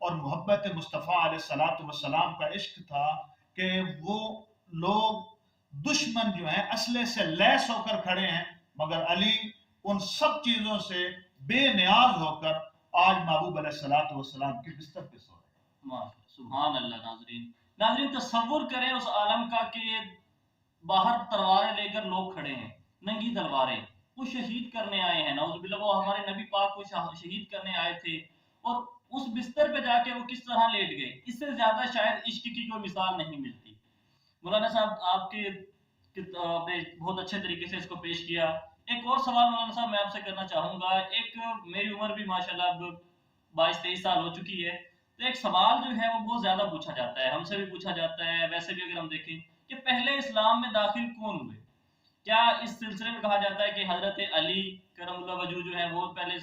اور محبت مصطفیٰ علیہ الصلوۃ والسلام کا عشق تھا کہ وہ لوگ دشمن جو ہیں اسلحے سے لیس ہو کر کھڑے ہیں، مگر علی ان سب چیزوں سے بے نیاز ہو کر آج محبوب علیہ الصلوۃ والسلام کے بستر پہ سو رہے ہیں۔ سبحان اللہ۔ ناظرین تصور کریں اس عالم کا کہ باہر تلواریں لے کر لوگ کھڑے ہیں، ننگی تلواریں، وہ شہید کرنے آئے ہیں، نعوذ باللہ وہ ہمارے نبی پاک کو شہید کرنے آئے تھے، اور اس بستر پہ جا کے وہ کس طرح لیٹ گئے، اس سے زیادہ شاید عشق کی کوئی مثال نہیں ملتی۔ مولانا صاحب آپ کے آپ نے بہت اچھے طریقے سے اس کو پیش کیا۔ ایک اور سوال مولانا صاحب میں آپ سے کرنا چاہوں گا، ایک میری عمر بھی ماشاءاللہ اب 22-23 سال ہو چکی ہے، تو ایک سوال جو ہے وہ بہت زیادہ پوچھا جاتا ہے، ہم سے بھی پوچھا جاتا ہے، ویسے بھی اگر ہم دیکھیں کہ پہلے اسلام میں داخل کون ہوئے؟ کیا اس سلسلے میں کہا جاتا ہے کہ حضرت علی کرم اللہ وجہ جو ہے وہ پہلے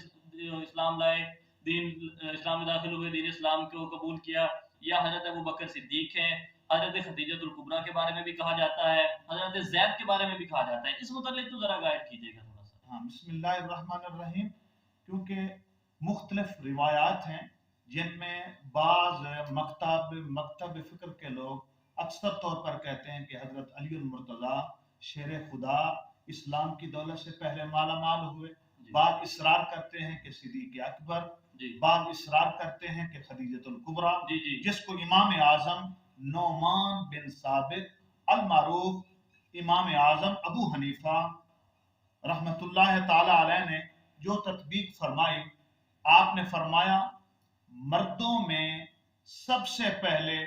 اسلام لائے، دین اسلام میں داخل ہوئے، دین اسلام کو قبول کیا، یا حضرت ابو بکر صدیق ہیں؟ حضرت خدیجہ الکبریٰ کے بارے میں بھی کہا جاتا ہے، حضرت زید کے بارے میں بھی کہا جاتا ہے، اس متعلق تو ذرا گائیڈ کیجیے گا تھوڑا سا۔ ہاں، بسم اللہ الرحمن الرحیم۔ کیونکہ مختلف روایات ہیں جن میں بعض مکتب فکر کے لوگ اکثر طور پر کہتے ہیں کہ حضرت علی المرتضیٰ شیر خدا اسلام کی دولت سے پہلے مالا مال ہوئے، بعض اصرار کرتے ہیں کہ صدیق اکبر، بعض اصرار کرتے ہیں کہ خدیجہ الکبریٰ، جس کو امام اعظم نعمان بن ثابت المعروف امام اعظم ابو حنیفہ رحمت اللہ تعالی علیہ نے جو تطبیق فرمائی، آپ نے فرمایا مردوں میں سب سے پہلے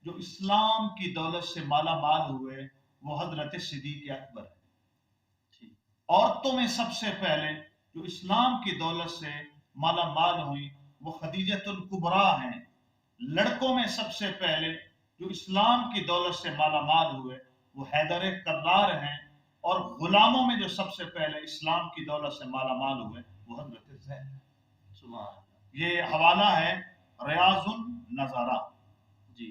جو اسلام کی دولت سے مالا مال ہوئے وہ حضرت صدیق اکبر ہے، عورتوں میں سب سے پہلے جو اسلام کی دولت سے مالا مال ہوئی وہ خدیجہ الکبریٰ ہیں، لڑکوں میں سب سے پہلے جو اسلام کی دولت سے مالا مال ہوئے وہ حیدر کرار ہیں، اور غلاموں میں جو سب سے پہلے اسلام کی دولت سے مالا مال ہوئے وہ حضرت زید۔ یہ حوالہ ہے ریاض النظرہ۔ جی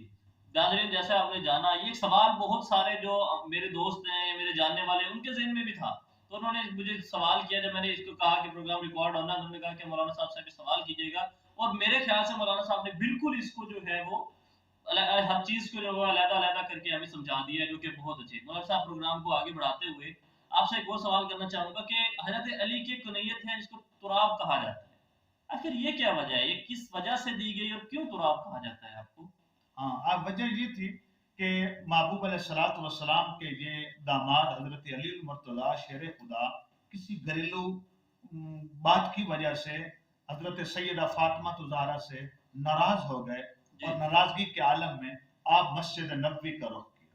ناظرین، جیسے آپ نے جانا یہ سوال بہت سارے جو میرے دوست ہیں، میرے جاننے والے، ان کے ذہن میں بھی تھا، تو انہوں نے مجھے سوال کیا جب میں نے اس کو کہا کہ پروگرام ریکارڈ ہونا، انہوں نے کہا کہ مولانا صاحب سے بھی سوال کیجیے گا، اور میرے خیال سے مولانا صاحب نے بالکل اس کو جو ہے وہ ہر چیز کو جو ہے علیحدہ علیحدہ کر کے ہمیں سمجھا دیا ہے، جو کہ بہت اچھے۔ مولانا صاحب پروگرام کو آگے بڑھاتے ہوئے آپ سے ایک اور سوال کرنا چاہوں گا کہ حضرت علی کی کنیت ہے جس کو تراب کہا جاتا ہے، آخر یہ کیا وجہ ہے، یہ کس وجہ سے دی گئی اور کیوں تراب کہا جاتا ہے آپ کو؟ ہاں، وجہ یہ تھی کہ محبوب علیہ الصلوۃ والسلام کے یہ داماد حضرت علی المرتضیٰ شیر خدا کسی گھریلو بات کی وجہ سے حضرت سیدہ فاطمہ الزہرا سے ناراض ہو گئے، اور ناراضگی کے عالم میں آپ مسجد نبوی کا رخ کیا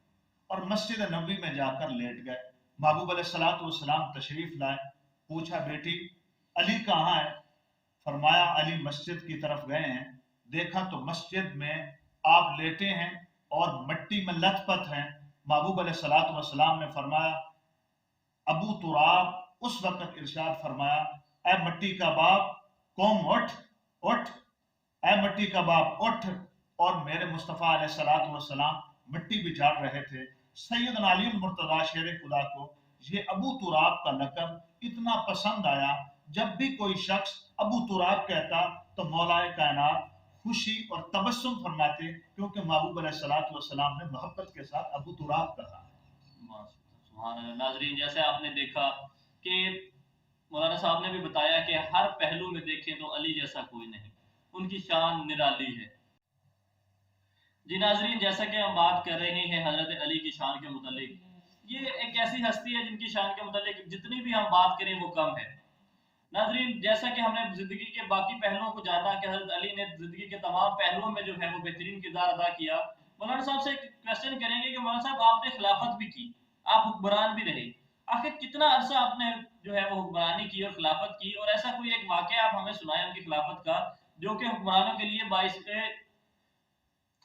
اور مسجد نبوی میں جا کر لیٹ گئے۔ محبوب علیہ الصلوۃ والسلام تشریف لائے، پوچھا بیٹی علی کہاں ہے؟ فرمایا علی مسجد کی طرف گئے ہیں۔ دیکھا تو مسجد میں آپ لیٹے ہیں اور مٹی میں لت پت ہیں۔ محبوب علیہ الصلوۃ والسلام نے فرمایا ابو تراب، اس وقت ارشاد فرمایا اے مٹی کا باپ قوم اٹھ اٹھ، اے مٹی کا باپ اٹھ، اور میرے مصطفیٰ علیہ الصلوۃ والسلام مٹی بچھاڑ رہے تھے۔ سیدنا علی المرتضیٰ شیر خدا کو یہ ابو تراب کا لقب اتنا پسند آیا، جب بھی کوئی شخص ابو تراب کہتا تو مولا کائنات خوشی اور تبسم فرماتے، کیونکہ محبوب علیہ الصلوۃ والسلام نے محبت کے ساتھ ابو تراب کہا۔ سبحان اللہ۔ ناظرین، جیسے آپ نے دیکھا کہ مولانا صاحب نے بھی بتایا کہ ہر پہلو میں دیکھیں تو علی جیسا کوئی نہیں، ان کی شان نرالی ہے۔ جی ناظرین، جیسا کہ ہم بات کر رہے ہیں حضرت علی کی شان کے متعلق، یہ ایک ایسی ہستی ہے جن کی شان کے متعلق جتنی بھی ہم بات کریں وہ کم ہے۔ ناظرین، جیسا کہ ہم نے زندگی کے باقی پہلوؤں کو جانا کہ حضرت علی نے زندگی کے تمام پہلوؤں میں جو ہے وہ بہترین کردار ادا کیا، مولانا صاحب سے ایک کویسچن کریں گے کہ مولانا صاحب آپ نے خلافت بھی کی، آپ حکمران بھی رہے، آخر کتنا عرصہ آپ نے جو ہے وہ حکمرانی کی اور خلافت کی، اور ایسا کوئی ایک واقعہ آپ ہمیں سنائیں ان کی خلافت کا جو کہ حکمرانوں کے لیے باعث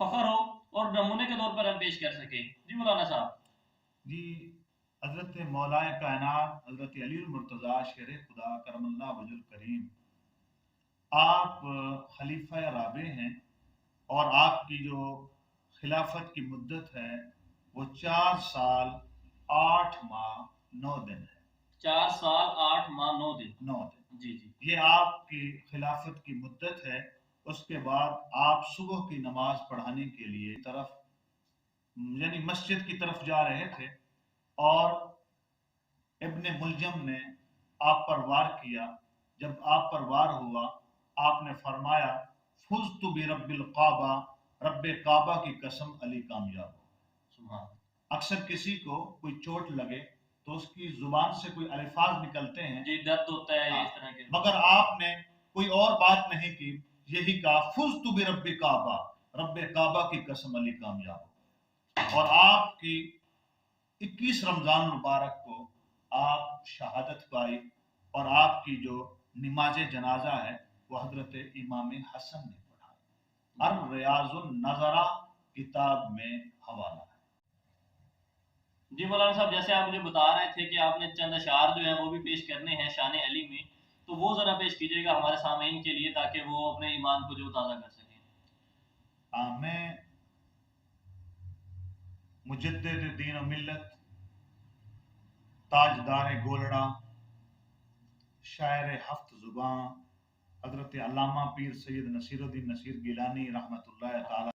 فخر ہو اور نمونے کے طور پر ہم پیش کر سکیں؟ جی مولانا صاحب۔ جی، حضرت مولا کائنات حضرت علی المرتضیٰ شیر خدا کرم اللہ وجہ الکریم، آپ خلیفہ رابع ہیں، اور آپ کی جو خلافت کی مدت ہے وہ 4 سال 8 ماہ 9 دن ہے۔ 4 سال 8 ماہ 9 دن۔ 9 دن، جی جی، یہ آپ کی خلافت کی مدت ہے۔ اس کے بعد آپ صبح کی نماز پڑھانے کے لیے طرف یعنی مسجد کی طرف جا رہے تھے اور ابن ملجم نے آپ پر وار کیا. جب آپ پر وار ہوا آپ نے فرمایا فزت برب القعبہ، رب کعبہ کی قسم علی کامیاب ہو. سبحان. اکثر کسی کو کوئی چوٹ لگے تو اس کی زبان سے کوئی الفاظ نکلتے ہیں جی درد ہوتا ہے ہاں، اس طرح کے. مگر آپ نے کوئی اور بات نہیں کی، یہی کہا فزت برب کعبہ، رب کعبہ کی قسم علی کامیاب ہو. اور آپ کی 21 رمضان مبارک کو آپ شہادت پائی اور آپ کی جو نماز جنازہ ہے وہ حضرت امام حسن نے پڑھا. الریاض النظرہ کتاب میں حوالہ ہے. جی مولانا صاحب، جیسے آپ مجھے بتا رہے تھے کہ آپ نے چند اشعار جو ہیں وہ بھی پیش کرنے ہیں شان علی میں، تو وہ ذرا پیش کیجیے گا ہمارے سامعین کے لیے تاکہ وہ اپنے ایمان کو جو تازہ کر سکیں. میں مجدد دین و ملت، تاجدار گولڑا، شاعر ہفت زباں، حضرت علامہ پیر سید نصیر الدین نصیر گیلانی رحمۃ اللہ تعالی